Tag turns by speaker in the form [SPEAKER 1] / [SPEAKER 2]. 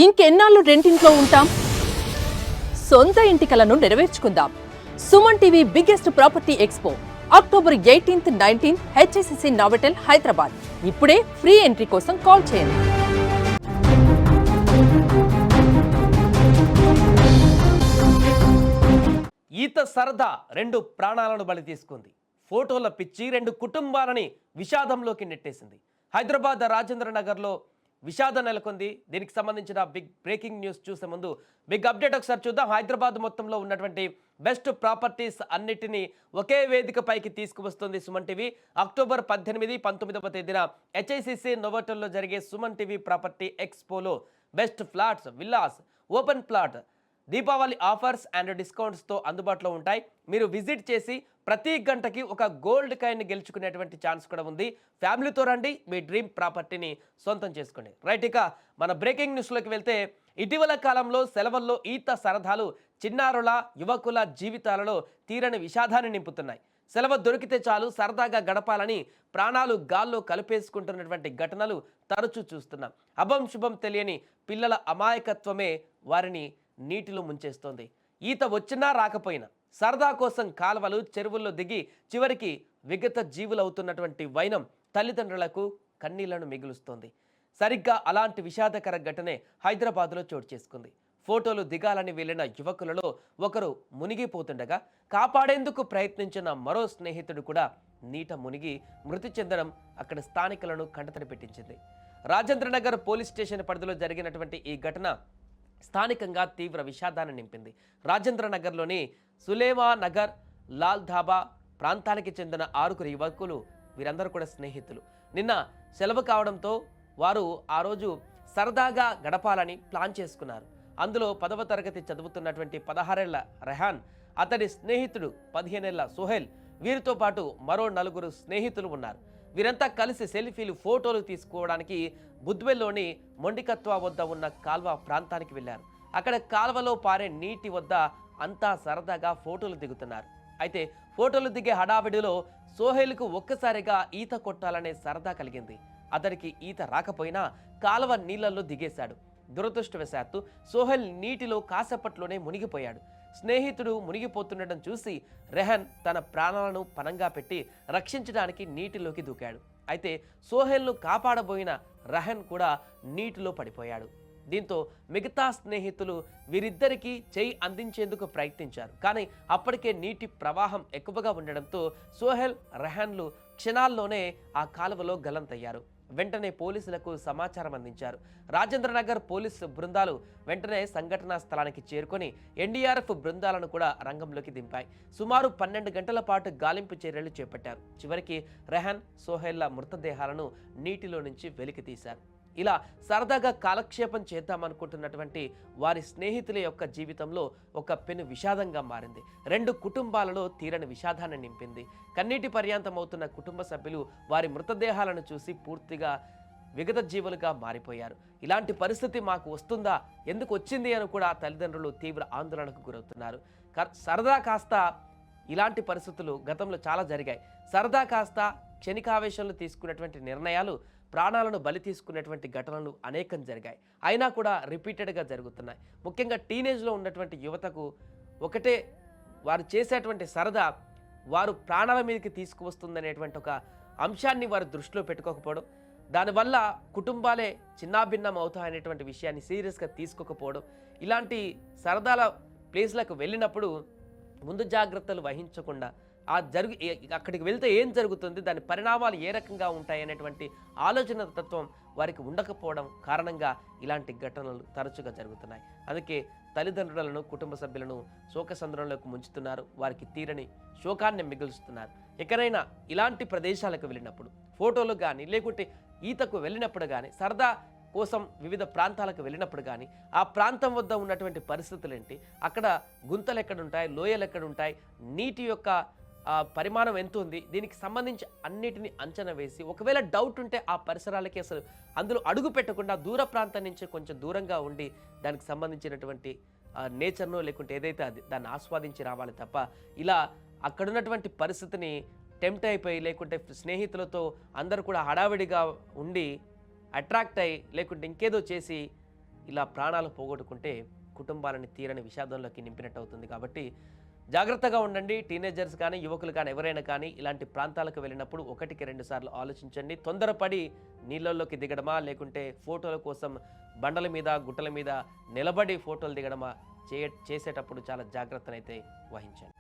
[SPEAKER 1] ఇంకెన్నాళ్ళు రెంటింట్లో ఉంటాం? సొంత ఇంటి కలను నెరవేర్చుకుందాం. Suman TV biggest property expo October 18th, 19th HSCC Novotel Hyderabad. ఇప్పుడే ఫ్రీ ఎంట్రీ కోసం కాల్ చేయండి.
[SPEAKER 2] ఈత సరదా రెండు ప్రాణాలను బలి తీసుకుంది. ఫోటోల పిచ్చి రెండు కుటుంబాలని విషాదంలోకి నెట్టేసింది. హైదరాబాద్ రాజేంద్ర నగర్లో విషాదం నెలకొంది. దీనికి సంబంధించిన బిగ్ బ్రేకింగ్ న్యూస్ చూసే ముందు బిగ్ అప్డేట్ ఒకసారి చూద్దాం. హైదరాబాద్ మొత్తంలో ఉన్నటువంటి బెస్ట్ ప్రాపర్టీస్ అన్నిటినీ ఒకే వేదిక పైకి తీసుకువస్తుంది సుమన్ టీవీ. అక్టోబర్ 18, 19వ తేదీన హెచ్ఐసిసి నోవోటెల్లో జరిగే సుమన్ టీవీ ప్రాపర్టీ ఎక్స్పోలో best flats, villas, open plot, Deepavali offers and డిస్కౌంట్స్తో అందుబాటులో ఉంటాయి. మీరు విజిట్ చేసి ప్రతి గంటకి ఒక గోల్డ్ కాయిన్ గెలుచుకునేటువంటి ఛాన్స్ కూడా ఉంది. ఫ్యామిలీతో రండి, మీ డ్రీమ్ ప్రాపర్టీని సొంతం చేసుకోండి. రైట్, ఇక మన బ్రేకింగ్ న్యూస్లోకి వెళ్తే ఇటీవల కాలంలో సెలవుల్లో ఈత సరదాలు చిన్నారుల, యువకుల జీవితాలలో తీరని విషాదాన్ని నింపుతున్నాయి. సెలవు దొరికితే చాలు సరదాగా గడపాలని ప్రాణాలు గాల్లో కలిపేసుకుంటున్నటువంటి ఘటనలు తరచూ చూస్తున్నాం. అభం శుభం తెలియని పిల్లల అమాయకత్వమే వారిని నీటిలో ముంచేస్తోంది. ఈత వచ్చినా రాకపోయినా సరదా కోసం కాలువలు, చెరువుల్లో దిగి చివరికి విగత జీవులవుతున్నటువంటి వైనం తల్లిదండ్రులకు కన్నీళ్లను మిగులుస్తోంది. సరిగ్గా అలాంటి విషాదకర ఘటనే హైదరాబాద్లో చోటు చేసుకుంది. ఫోటోలు దిగాలని వెళ్లిన యువకులలో ఒకరు మునిగిపోతుండగా కాపాడేందుకు ప్రయత్నించిన మరో స్నేహితుడు కూడా నీట మునిగి మృతి చెందడం అక్కడ స్థానికులను కంటతడి పెట్టించింది. రాజేంద్రనగర్ పోలీస్ స్టేషన్ పరిధిలో జరిగినటువంటి ఈ ఘటన స్థానికంగా తీవ్ర విషాదాన్ని నింపింది. రాజేంద్రనగర్లోని సులేమా నగర్, లాల్ ధాబా ప్రాంతానికి చెందిన 6 యువకులు, వీరందరూ కూడా స్నేహితులు. నిన్న సెలవు కావడంతో వారు ఆ రోజు సరదాగా గడపాలని ప్లాన్ చేసుకున్నారు. అందులో 10వ తరగతి చదువుతున్నటువంటి 16 ఏళ్ల రెహాన్, అతడి స్నేహితుడు 15 ఏళ్ల సోహెల్, వీరితో పాటు మరో 4 స్నేహితులు ఉన్నారు. వీరంతా కలిసి సెల్ఫీలు, ఫోటోలు తీసుకోవడానికి బుద్వెల్లోని మొండికత్వ వద్ద ఉన్న కాల్వ ప్రాంతానికి వెళ్లారు. అక్కడ కాల్వలో పారే నీటి వద్ద అంతా సరదాగా ఫోటోలు దిగుతున్నారు. అయితే ఫోటోలు దిగే హడావిడిలో సోహెల్కు ఒక్కసారిగా ఈత కొట్టాలనే సరదా కలిగింది. అతడికి ఈత రాకపోయినా కాలువ నీళ్లలో దిగేశాడు. దురదృష్టవశాత్తు సోహెల్ నీటిలో కాసేపట్లోనే మునిగిపోయాడు. స్నేహితుడు మునిగిపోతుండటం చూసి రెహన్ తన ప్రాణాలను పణంగా పెట్టి రక్షించడానికి నీటిలోకి దూకాడు. అయితే సోహెల్ను కాపాడబోయిన రెహన్ కూడా నీటిలో పడిపోయాడు. దీంతో మిగతా స్నేహితులు వీరిద్దరికీ చేయి అందించేందుకు ప్రయత్నించారు. కానీ అప్పటికే నీటి ప్రవాహం ఎక్కువగా ఉండడంతో సోహెల్, రెహాన్లు క్షణాల్లోనే ఆ కాలువలో గల్లంతయ్యారు. వెంటనే పోలీసులకు సమాచారం అందించారు. రాజేంద్రనగర్ పోలీసు బృందాలు వెంటనే సంఘటనా స్థలానికి చేరుకొని ఎన్డీఆర్ఎఫ్ బృందాలను కూడా రంగంలోకి దింపాయి. సుమారు 12 గంటల పాటు గాలింపు చర్యలు చేపట్టారు. చివరికి రెహాన్, సోహెల్ల మృతదేహాలను నీటిలో నుంచి వెలికి తీశారు. ఇలా సరదాగా కాలక్షేపం చేద్దామనుకుంటున్నటువంటి వారి స్నేహితుల యొక్క జీవితంలో ఒక పెను విషాదంగా మారింది. 2 కుటుంబాలలో తీరని విషాదాన్ని నింపింది. కన్నీటి పర్యాంతమవుతున్న కుటుంబ సభ్యులు వారి మృతదేహాలను చూసి పూర్తిగా విగత జీవులుగా మారిపోయారు. ఇలాంటి పరిస్థితి మాకు వస్తుందా, ఎందుకు వచ్చింది అని కూడా తల్లిదండ్రులు తీవ్ర ఆందోళనకు గురవుతున్నారు. సరదా కాస్త ఇలాంటి పరిస్థితులు గతంలో చాలా జరిగాయి. సరదా కాస్త క్షణికావేశంలో తీసుకున్నటువంటి నిర్ణయాలు ప్రాణాలను బలి తీసుకునేటువంటి ఘటనలు అనేకం జరిగాయి. అయినా కూడా రిపీటెడ్గా జరుగుతున్నాయి. ముఖ్యంగా టీనేజ్లో ఉన్నటువంటి యువతకు ఒకటే, వారు చేసేటువంటి సరదా వారు ప్రాణాల మీదకి తీసుకువస్తుందనేటువంటి ఒక అంశాన్ని వారు దృష్టిలో పెట్టుకోకపోవడం, దానివల్ల కుటుంబాలే చిన్నాభిన్నం అవుతాయనేటువంటి విషయాన్ని సీరియస్గా తీసుకోకపోవడం, ఇలాంటి సరదాల ప్లేస్లకు వెళ్ళినప్పుడు ముందు జాగ్రత్తలు వహించకుండా అక్కడికి వెళ్తే ఏం జరుగుతుంది, దాని పరిణామాలు ఏ రకంగా ఉంటాయి అనేటువంటి ఆలోచన తత్వం వారికి ఉండకపోవడం కారణంగా ఇలాంటి ఘటనలు తరచుగా జరుగుతున్నాయి. అందుకే తల్లిదండ్రులను, కుటుంబ సభ్యులను శోకసంద్రంలోకి ముంచుతున్నారు. వారికి తీరని శోకాన్ని మిగులుస్తున్నారు. ఎక్కడైనా ఇలాంటి ప్రదేశాలకు వెళ్ళినప్పుడు ఫోటోలు కానీ, లేకుంటే ఈతకు వెళ్ళినప్పుడు కానీ, సరదా కోసం వివిధ ప్రాంతాలకు వెళ్ళినప్పుడు కానీ ఆ ప్రాంతం వద్ద ఉన్నటువంటి పరిస్థితులు ఏంటి, అక్కడ గుంతలు ఎక్కడుంటాయి, లోయలు ఎక్కడుంటాయి, నీటి యొక్క పరిమాణం ఎంత ఉంది, దీనికి సంబంధించి అన్నిటిని అంచనా వేసి ఒకవేళ డౌట్ ఉంటే ఆ పరిసరాలకి అసలు అందులో అడుగు పెట్టకుండా దూర ప్రాంతం నుంచి కొంచెం దూరంగా ఉండి దానికి సంబంధించినటువంటి నేచర్ను లేకుంటే ఏదైతే అది దాన్ని ఆస్వాదించి రావాలి తప్ప ఇలా అక్కడున్నటువంటి పరిస్థితిని టెంప్ట్ అయిపోయి లేకుంటే స్నేహితులతో అందరూ కూడా హడావిడిగా ఉండి అట్రాక్ట్ అయ్యి లేకుంటే ఇంకేదో చేసి ఇలా ప్రాణాలు పోగొట్టుకుంటే కుటుంబాలని తీరని విషాదంలోకి నింపినట్టు అవుతుంది. కాబట్టి జాగ్రత్తగా ఉండండి. టీనేజర్స్ కానీ యువకులు కానీ ఎవరైనా కానీ ఇలాంటి ప్రాంతాలకు వెళ్ళినప్పుడు 1-2 సార్లు ఆలోచించండి. తొందరపడి నీళ్ళల్లోకి దిగడమా లేకుంటే ఫోటోల కోసం బండల మీద గుట్టల మీద నిలబడి ఫోటోలు దిగడమా చేసేటప్పుడు చాలా జాగ్రత్తనైతే వహించండి.